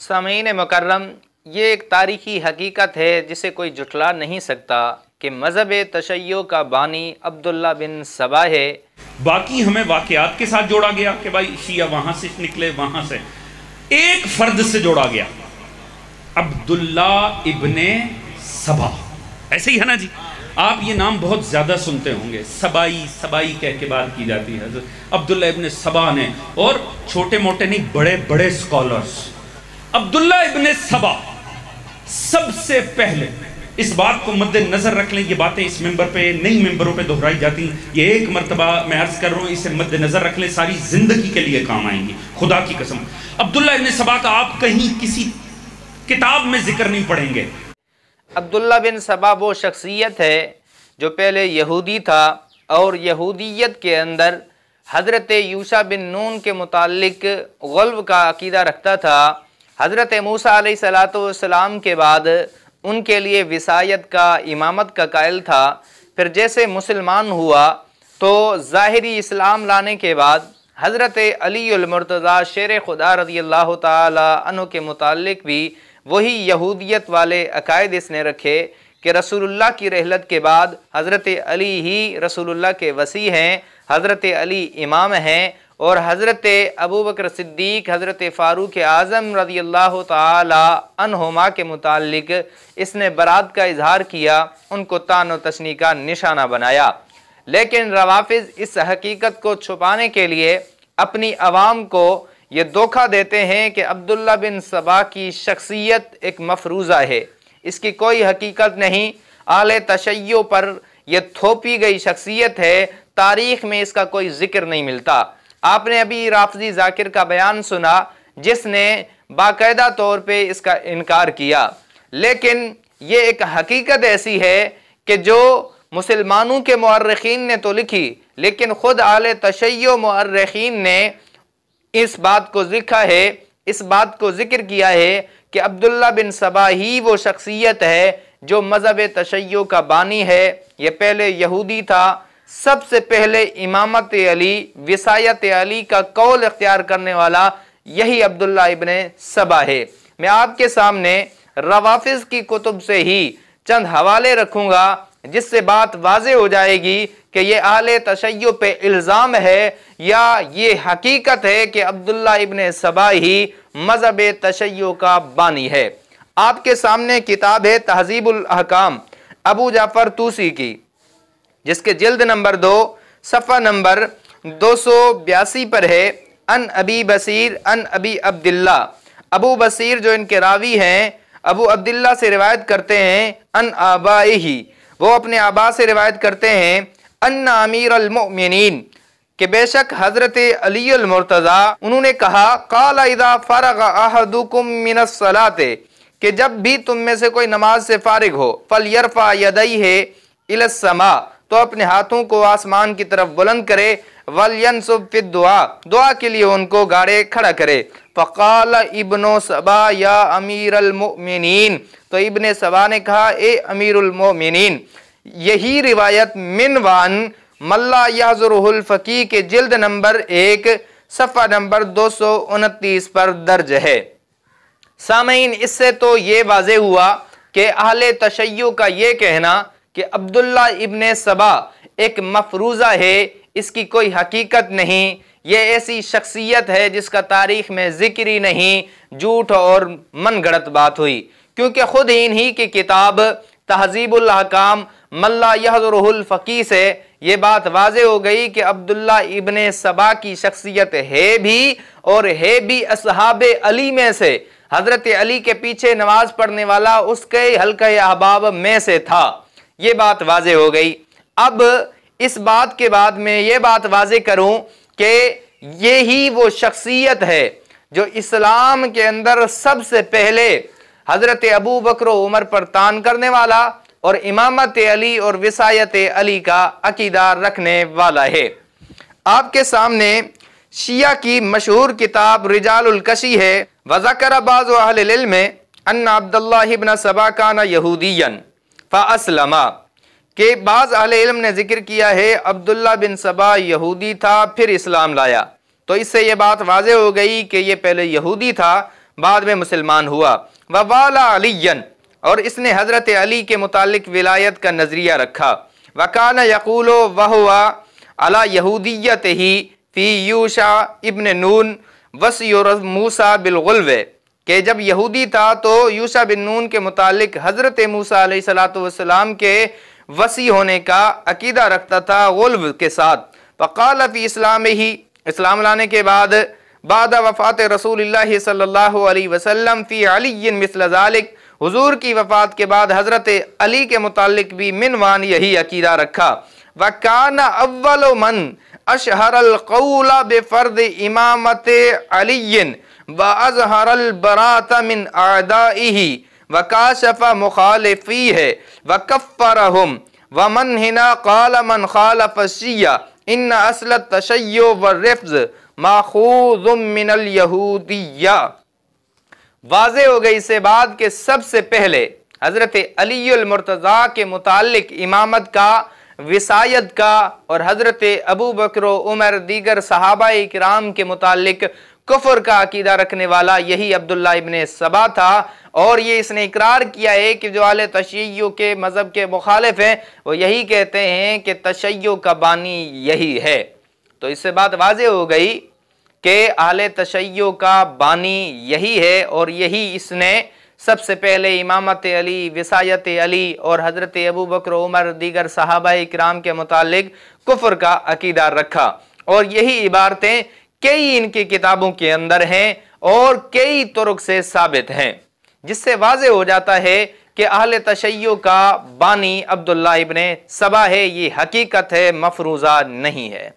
सामीन मुकर्रम, ये एक तारीख़ी हकीकत है जिसे कोई जुटला नहीं सकता कि मज़हब तशय्यो का बानी अब्दुल्ला बिन सबा है। बाकी हमें वाक़यात के साथ जोड़ा गया कि भाई शिया वहाँ से निकले, वहाँ से एक फ़र्द से जोड़ा गया, अब्दुल्ला इब्ने सबा। ऐसे ही है ना जी, आप ये नाम बहुत ज़्यादा सुनते होंगे, सबाई सबाई कह के बात की जाती है। अब्दुल्ला इब्ने सबा ने, और छोटे मोटे नहीं, बड़े बड़े स्कॉलर्स, अब्दुल्ला इब्ने सबा सबसे पहले, इस बात को मद्देनजर रख लें, ये बातें इस मेंबर पे नई मेंबरों पे दोहराई जाती हैं, ये एक मरतबा मैं अर्ज कर रहा हूँ, इसे मद्देनजर रख लें, सारी जिंदगी के लिए काम आएंगी, खुदा की कसम। अब्दुल्ला इब्ने सबा का आप कहीं किसी किताब में जिक्र नहीं पढ़ेंगे। अब्दुल्ला बिन सबा वो शख्सियत है जो पहले यहूदी था और यहूदियत के अंदर हज़रत यूशा बिन नून के मुतालिक ग़ल्व का अकीदा रखता था। हज़रत मूसा अलैहिस्सलाम के बाद उनके लिए विसायत का, इमामत का कायल था। फिर जैसे मुसलमान हुआ तो ज़ाहिरी इस्लाम लाने के बाद हज़रत अली उल मुर्तज़ा शेर खुदा रज़ियल्लाहु ताला अन्हु के मुतालिक भी वही यहूदियत वाले अकायद इसने रखे कि रसूलुल्लाह की रहलत के बाद हज़रत अली ही रसूलुल्लाह के वसी हैं, हज़रत अली इमाम हैं, और हज़रत अबू बकर सिद्दीक़, हज़रत फ़ारूक आज़म रज़ियल्लाहु ताला अन्हुमा के मुतालिक इसने बरात का इजहार किया, उनको तान व तशनी का निशाना बनाया। लेकिन रवाफ़िज़ इस हकीकत को छुपाने के लिए अपनी आवाम को ये धोखा देते हैं कि अब्दुल्ला बिन सबा की शख्सियत एक मफरूज़ा है, इसकी कोई हकीकत नहीं, आले तशय्यो पर यह थोपी गई शख्सियत है, तारीख़ में इसका कोई ज़िक्र नहीं मिलता। आपने अभी राफ़ज़ी ज़ाकिर का बयान सुना जिसने बाकायदा तौर पे इसका इनकार किया, लेकिन ये एक हकीकत ऐसी है कि जो मुसलमानों के मुअर्रिखीन ने तो लिखी, लेकिन ख़ुद आले तशय्यो मुअर्रिखीन ने इस बात को लिखा है, इस बात को जिक्र किया है कि अब्दुल्ला बिन सबा ही वो शख्सियत है जो मज़हब तशय्यो का बानी है। ये पहले यहूदी था, सबसे पहले इमामत अली, विसायत अली का कौल इख्तियार करने वाला यही अब्दुल्ला इब्ने सबा है। मैं आपके सामने रवाफ़िज़ की कुतुब से ही चंद हवाले रखूँगा जिससे बात वाज़े हो जाएगी कि ये आले तशय्यो पे इल्ज़ाम है या ये हकीकत है कि अब्दुल्ला इब्ने सबा ही मज़हब तशय्यो का बानी है। आपके सामने किताब है तहज़ीबुल अहकाम अबू जाफ़र तूसी की, जिसके जिल्द नंबर 2 सफ़ा नंबर 282 पर है। अन अबी बसीर अन अबी अब्दिल्ला, अबू बसीर जो इनके रावी हैं अबू अब्दिल्ला से रिवायत करते हैं, अन आबाइही, वो अपने आबा से रिवायत करते हैं, अन्ना अमीर अल मोमिनीन, कि बेशक हज़रत अली अल मुर्तज़ा उन्होंने कहा, क़ाला इज़ा फ़रग़ अहदुकुम मिनस सलाते, कि जब भी तुम में से कोई नमाज से फारिग हो, फ़ल यरफ़ा यदैहि इलस समा, तो अपने हाथों को आसमान की तरफ बुलंद करे, वल यनसुब फिद दुआ, दुआ के लिए उनको गाड़े खड़ा करे। फ़क़ाल इब्नो सबा या अमीर अल मोमिनीन, तो इब्ने सबा ने कहा, ए अमीरुल मोमिनीन। यही रिवायत मिनवान मल्ला यहज़ुरुहुल फ़क़ीह के जिल्द नंबर 1 सफ़ा नंबर 229 पर दर्ज है। सामीन, इससे तो ये वाज़े हुआ कि अहले तशय्यो का ये कहना कि अब्दुल्ला इब्ने सबा एक मफरूज़ा है, इसकी कोई हकीकत नहीं, ये ऐसी शख्सियत है जिसका तारीख़ में ज़िक्र ही नहीं, झूठ और मन गढ़ंत बात हुई, क्योंकि ख़ुद ही इन्हीं की किताब तहज़ीबुल अहकाम मल्ला यहज़ुरुहुल फ़क़ीह से ये बात वाज़े हो गई कि अब्दुल्ला इब्ने सबा की शख्सियत है भी, और है भी असहाबे अली में से, हज़रत अली के पीछे नमाज पढ़ने वाला उसके हल्क़े अहबाब में से था। ये बात वाज़े हो गई। अब इस बात के बाद मैं ये बात वाज़े करूं कि ये ही वो शख्सियत है जो इस्लाम के अंदर सबसे पहले हज़रत अबू बकर उमर पर तान करने वाला और इमामत अली और विसायत अली का अकीदा रखने वाला है। आपके सामने शिया की मशहूर किताब रिजालुल कशी है। वज़कर बाज़ अहल इल्म अन्ना अब्दुल्लाह इब्न सबा काना यहूदियन फ़अस्लमा, के बाज़ अहले इल्म ने जिक्र किया है अब्दुल्ला बिन सबा यहूदी था फिर इस्लाम लाया, तो इससे ये बात वाज़े हो गई कि ये पहले यहूदी था, बाद में मुसलमान हुआ। ववाला अलीयन, और इसने हज़रत अली के मुतालिक विलायत का नज़रिया रखा। वकाना यकूलो वहुआ अला यहूदियत ही फ़ी यूशा इब्न नून वस्युर मूसा बिलगुल्व, कि जब यहूदी था तो यूशा बिन नून के मुतालिक हज़रत मूसा अलैहिस्सलातु वस्सलाम के वसी होने का अकीदा रखता था गुल्व के साथ। फ़क़ाल फ़ी इस्लाम ही, इस्लाम लाने के बाद बाद वफ़ात रसूलुल्लाह सल्लल्लाहु अलैहि वसल्लम फ़ी अली मिस्ल ज़ालिक, हुजूर की वफ़ात के बाद हज़रत अली के मुतालिक भी मिनवान यही अकीदा रखा। वकाना अव्वल मन अशहरल क़ौला बिफ़र्द इमामत अलीय्यिन व अज़हरल बरात मिन अअदाइही व काशफ़ मुखालिफ़ीह व कफ़्फ़रहुम व मन हिना क़ाल मन ख़ालफ़ शिय्या इन असल तशय्यो व रिफ़्ज़ माख़ूज़ुम मिनल यहूदिय्या। वाज़े हो गई इससे बात के सबसे पहले हज़रत अलीउल मुर्तज़ा के मुतालिक इमामत का, विसायत का और हज़रत अबू बकर उमर दीगर सहाबाए किराम के मुतालिक कुफ्र का अकीदा रखने वाला यही अब्दुल्ला इब्ने सबा था। और ये इसने इकरार किया है कि जो आले तशय्यो के मज़हब के मुखालिफ हैं वो यही कहते हैं कि तशय्यो का बानी यही है। तो इससे बात वाज़े हो गई कि आले तशय्यो का बानी यही है और यही इसने सबसे पहले इमामत अली, विसायत अली और हज़रत अबू बकर उमर दीगर सहाबाए किराम के मुतालिक कुफ्र का अकीदा रखा। और यही इबारतें कई इनकी किताबों के अंदर हैं और कई तुरुक से साबित हैं, जिससे वाज़े हो जाता है कि अहले तशय्यो का बानी अब्दुल्ला इब्ने सबा है। ये हकीकत है, मफरूज़ा नहीं है।